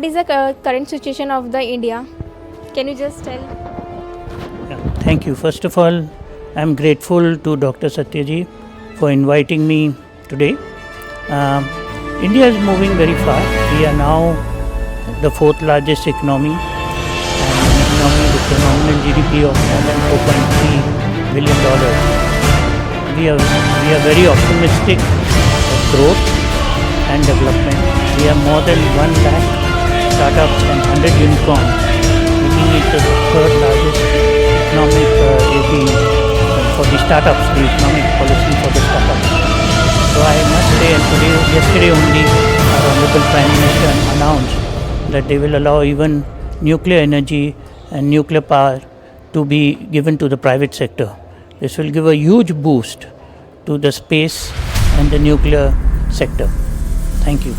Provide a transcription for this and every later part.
what is the current situation of the India? Can you just tell? Yeah, thank you. First of all, I'm grateful to Dr. Satyaji for inviting me today. India is moving very fast. We are now the fourth largest economy, and an economy with a nominal GDP of more than $4.3 billion. We are very optimistic of growth and development. We have more than 1 lakh startups and 100 unicorns, making it the third largest economic for the startups, the economic policy for the startups. So I must say, and yesterday only, our Honorable Prime Minister announced that they will allow even nuclear energy and nuclear power to be given to the private sector. This will give a huge boost to the space and the nuclear sector. Thank you.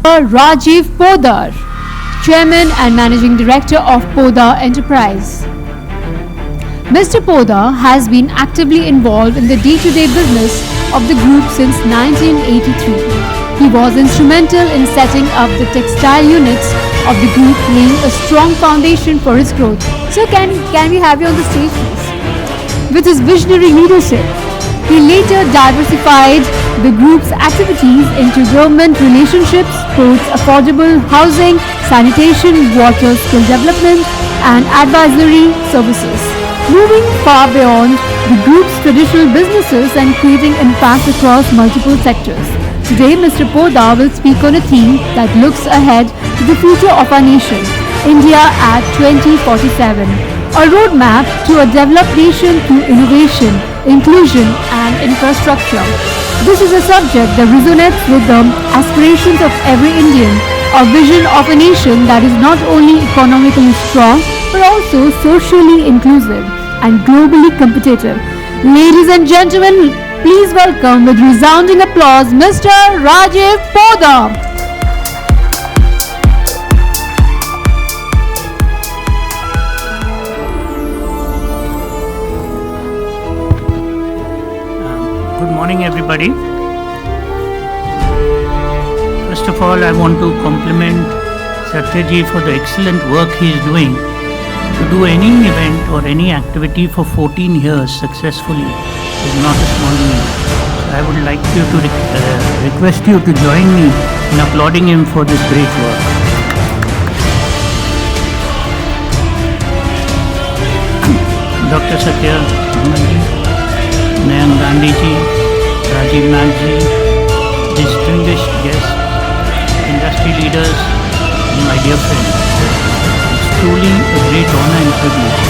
Rajiv Podar, Chairman and Managing Director of Podar Enterprise. Mr. Podar has been actively involved in the day-to-day business of the group since 1983. He was instrumental in setting up the textile units of the group, laying a strong foundation for its growth. So can we have you on the stage, please? With his visionary leadership, he later diversified the group's activities into government relationships, sports, affordable housing, sanitation, water, skill development, and advisory services, moving far beyond the group's traditional businesses and creating impact across multiple sectors. Today, Mr. Podar will speak on a theme that looks ahead to the future of our nation, India at 2047, a roadmap to a developed nation through innovation, inclusion, and infrastructure. This is a subject that resonates with the aspirations of every Indian, a vision of a nation that is not only economically strong but also socially inclusive and globally competitive. Ladies and gentlemen, please welcome with resounding applause Mr. Rajiv Podar. Good morning, everybody. First of all, I want to compliment Satyaji for the excellent work he is doing. To do any event or any activity for 14 years successfully is not a small feat. I would like you to request you to join me in applauding him for this great work. Dr. Satya Nayan Gandhi ji, Rajiv Nath ji, distinguished guests, industry leaders, and my dear friends. It's truly a great honor and privilege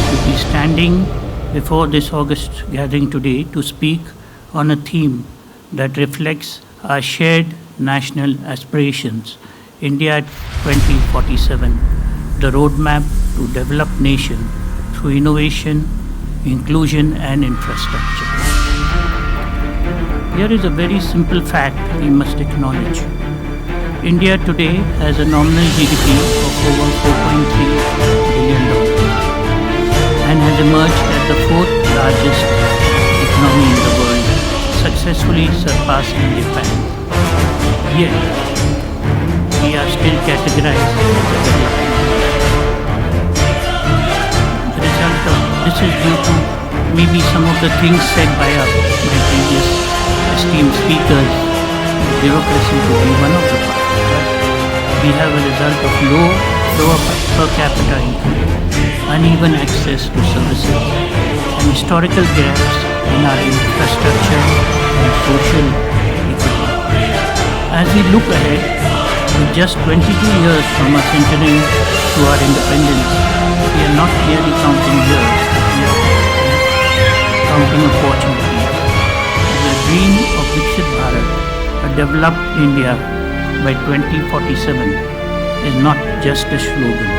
to be standing before this august gathering today to speak on a theme that reflects our shared national aspirations, India 2047, the roadmap to developed nation through innovation, inclusion and infrastructure. Here is a very simple fact we must acknowledge. India today has a nominal GDP of over $4.3 billion and has emerged as the fourth largest economy in the world, successfully surpassing Japan. Yet, we are still categorized as a developing. The result of this is due to maybe some of the things said by my previous esteemed speakers. Bureaucracy could be one of the parts. We have a result of lower per capita income, uneven access to services, and historical gaps in our infrastructure and social equity. As we look ahead, with just 22 years from our centenary to our independence, we are not merely counting years, we are counting opportunities. The dream of Viksit Bharat, a developed India by 2047, is not just a slogan.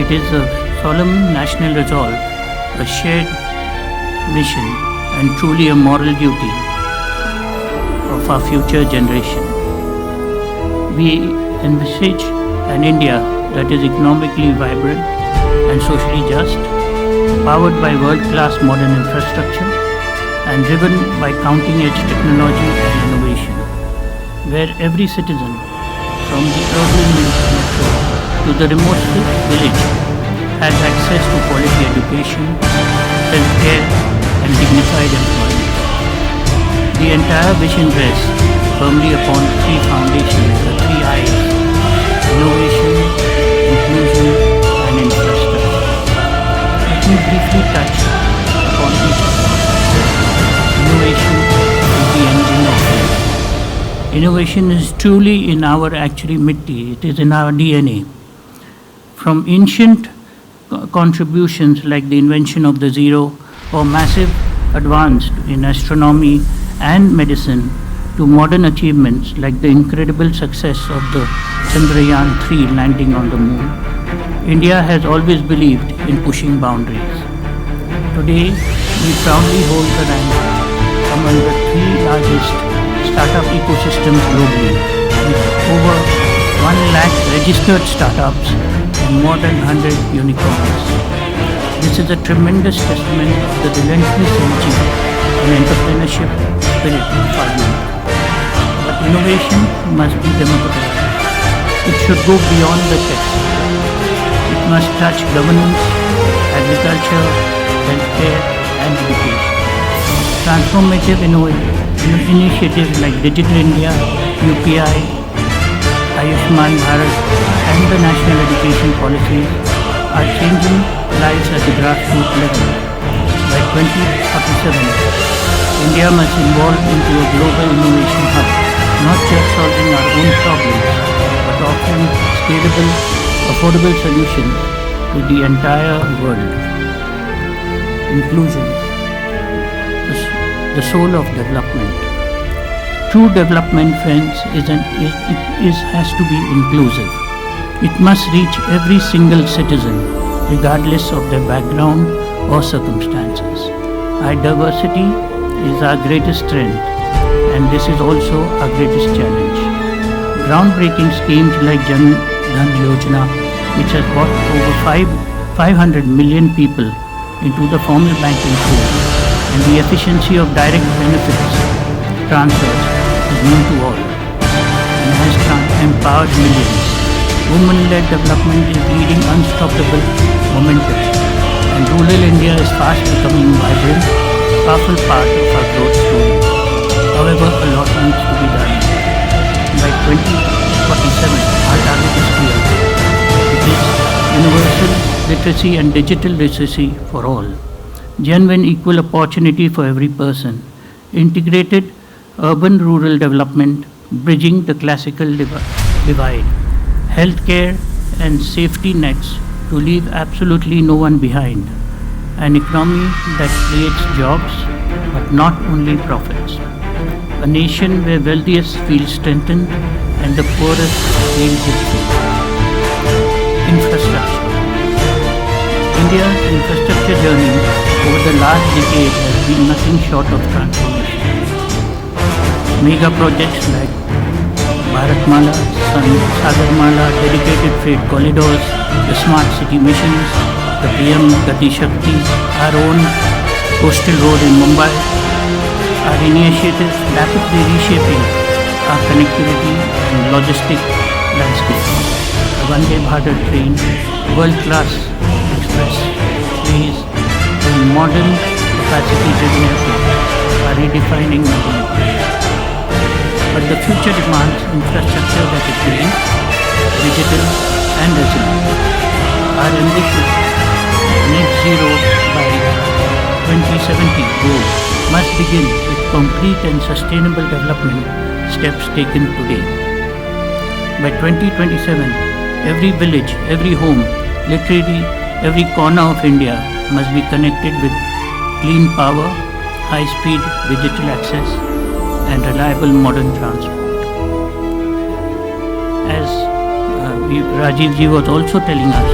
It is a solemn national resolve, a shared mission, and truly a moral duty of our future generation. We envisage an India that is economically vibrant and socially just, powered by world-class modern infrastructure, and driven by cutting-edge technology and innovation. where every citizen, from the urban metro to the remote village, has access to quality education, healthcare, and dignified employment. The entire vision rests firmly upon three foundations, the three I's: innovation, inclusion, and infrastructure. Let me briefly touch upon each of them. Innovation is the engine of growth. Innovation is truly in our mitti, it is in our DNA. From ancient contributions like the invention of the zero or massive advance in astronomy and medicine to modern achievements like the incredible success of the Chandrayaan-3 landing on the moon, India has always believed in pushing boundaries. Today, we proudly hold the rank among the three largest startup ecosystems globally, with over 1 lakh registered startups and more than 100 unicorns. This is a tremendous testament to the relentless energy and entrepreneurship spirit of our youth. But innovation must be democratized. It should go beyond the text. It must touch governance, agriculture, healthcare, and education. Transformative initiatives like Digital India, UPI, Ayushman Bharat, and the National Education Policies are changing lives at the grassroots level. By 2047, India must evolve into a global innovation hub, not just solving our own problems, but offering scalable, affordable solutions to the entire world. Inclusion, the soul of development. True development, friends, has to be inclusive. It must reach every single citizen, regardless of their background or circumstances. Our diversity is our greatest strength, and this is also our greatest challenge. Groundbreaking schemes like Jan Dhan Yojana, which has brought over 500 million people into the formal banking pool, and the efficiency of direct benefits transfers is known to all and has empowered millions. Women-led development is leading unstoppable momentum, and rural India is fast becoming a vibrant, powerful part of our growth story. However, a lot needs to be done. By 2047, our target is clear. It is universal literacy and digital literacy for all. Genuine equal opportunity for every person. Integrated urban-rural development, bridging the classical divide. Healthcare and safety nets to leave absolutely no one behind. An economy that creates jobs, but not only profits. A nation where wealthiest feel strengthened and the poorest feel hopeful. Infrastructure. India's infrastructure journey over the last decade has been nothing short of transformation. Mega projects like Bharatmala, Sagarmala, dedicated freight corridors, the smart city missions, the PM Gati Shakti, our own coastal road in Mumbai, our initiatives rapidly reshaping our connectivity and logistic landscape. The Vande Bharat train, world-class express ways, and modern capacity-driven airports are redefining mobility. But the future demands infrastructure that is green, digital, and resilient. Our ambitious net zero by 2070 goal must begin with concrete and sustainable development steps taken today. By 2027, every village, every home, literally every corner of India must be connected with clean power, high-speed digital access, and reliable modern transport. As Rajiv ji was also telling us,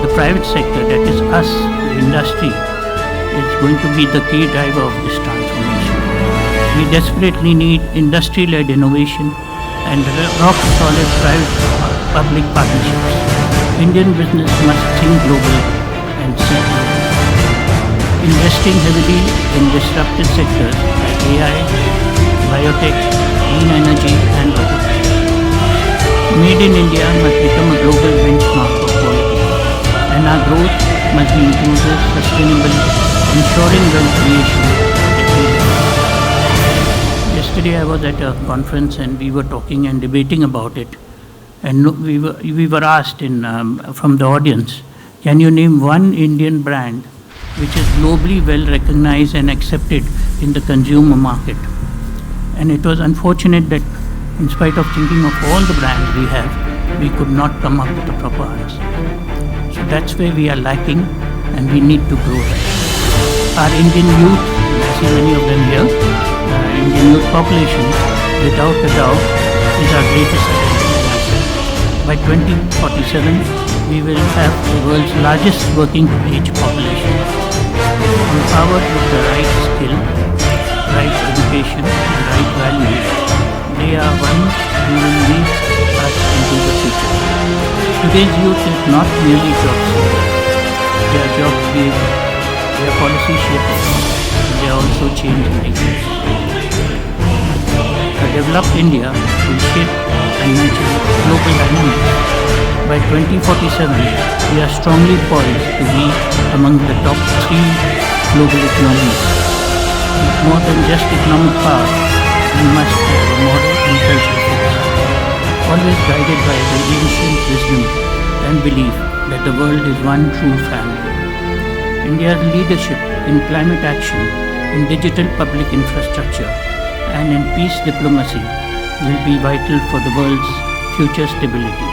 the private sector, that is us, the industry, is going to be the key driver of this transformation. We desperately need industry-led innovation and rock-solid private-public partnerships. Indian business must think global and see global. Investing heavily in disruptive sectors like AI, biotech, clean energy, and Made in India must become a global benchmark of quality, and our growth must be inclusive, sustainable, ensuring wealth creation everywhere. Yesterday I was at a conference and we were talking and debating about it, and we were asked from the audience, can you name one Indian brand which is globally well recognized and accepted in the consumer market? And it was unfortunate that in spite of thinking of all the brands we have, we could not come up with a proper answer. So that's where we are lacking and we need to grow that. Our Indian youth, I see many of them here, Indian youth population, without a doubt, is our greatest asset. By 2047, we will have the world's largest working age population. Empowered with the right skill, right education, and right values, they are ones who will lead us into the future. Today's youth is not merely job seekers. They are job creators, they are policy shapers, and they are also change makers. A developed India will shape and nurture global dynamics. By 2047, we are strongly poised to be among the top 3 global economies. With more than just economic power, we must have a moral and cultural focus, always guided by the ancient wisdom and belief that the world is one true family. India's leadership in climate action, in digital public infrastructure, and in peace diplomacy will be vital for the world's future stability.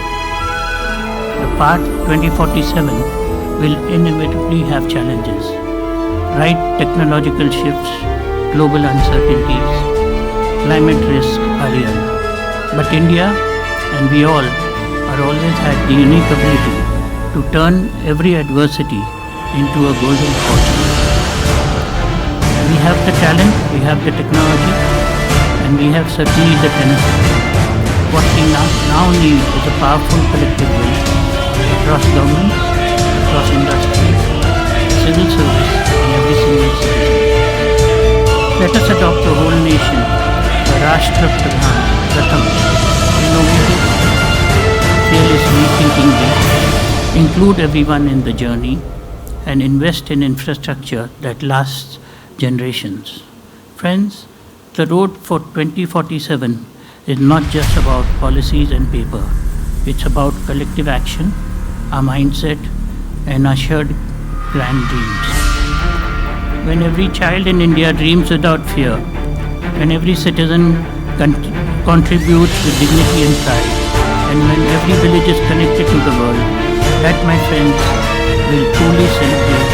The path 2047 will inevitably have challenges. Right technological shifts, global uncertainties, climate risks are real. But India and we all are always had the unique ability to turn every adversity into a golden fortune. We have the talent, we have the technology, and we have certainly the tenacity. What we now need is a powerful collective will across governments, across industries, civil service, and every single citizen. Let us adopt the whole nation, the Rashtra Pratham, innovative, fearlessly thinking way, include everyone in the journey, and invest in infrastructure that lasts generations. Friends, the road for 2047 is not just about policies and paper. It's about collective action, our mindset, and our shared grand dreams. When every child in India dreams without fear, when every citizen contributes with dignity and pride, and when every village is connected to the world, that, my friends, will truly celebrate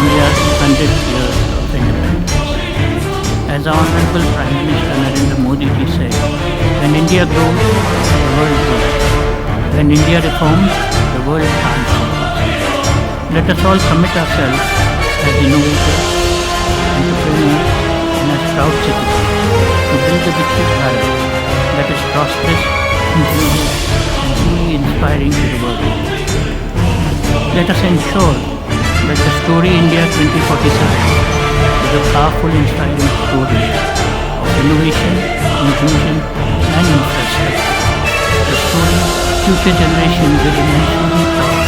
India's 100th year of independence. As our Honorable Prime Minister Narendra Modi ji said, when India grows, the world grows. When India reforms, the world transforms. Let us all commit ourselves as innovators, entrepreneurs, and as proud citizens to build a Viksit Bharat that is prosperous, inclusive, and truly inspiring to the world. Let us ensure that the story India 2047 is a powerful, inspiring story of innovation, inclusion, and infrastructure. The story future generations will immensely be proud.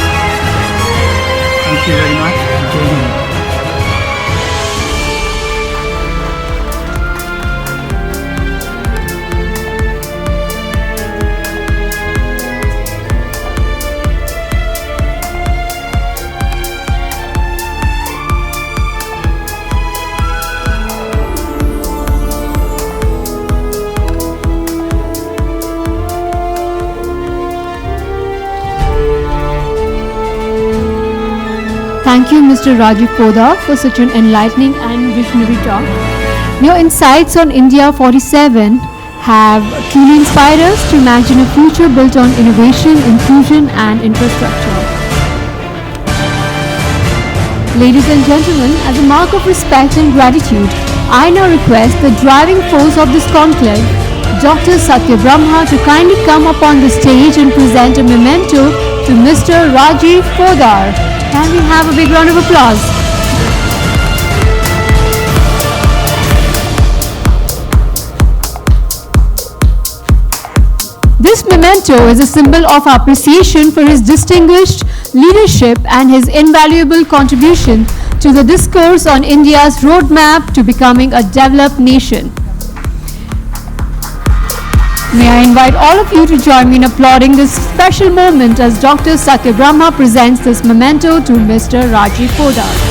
Thank you very much. Jai Hind. Thank you, Mr. Rajiv Podar, for such an enlightening and visionary talk. Your insights on India 47 have truly inspired us to imagine a future built on innovation, inclusion, and infrastructure. Ladies and gentlemen, as a mark of respect and gratitude, I now request the driving force of this conclave, Dr. Satya Brahma, to kindly come up on the stage and present a memento to Mr. Rajiv Podar. Can we have a big round of applause? This This memento is a symbol of appreciation for his distinguished leadership and his invaluable contribution to the discourse on India's roadmap to becoming a developed nation. May I invite all of you to join me in applauding this special moment as Dr. Satya Brahma presents this memento to Mr. Rajiv Podar.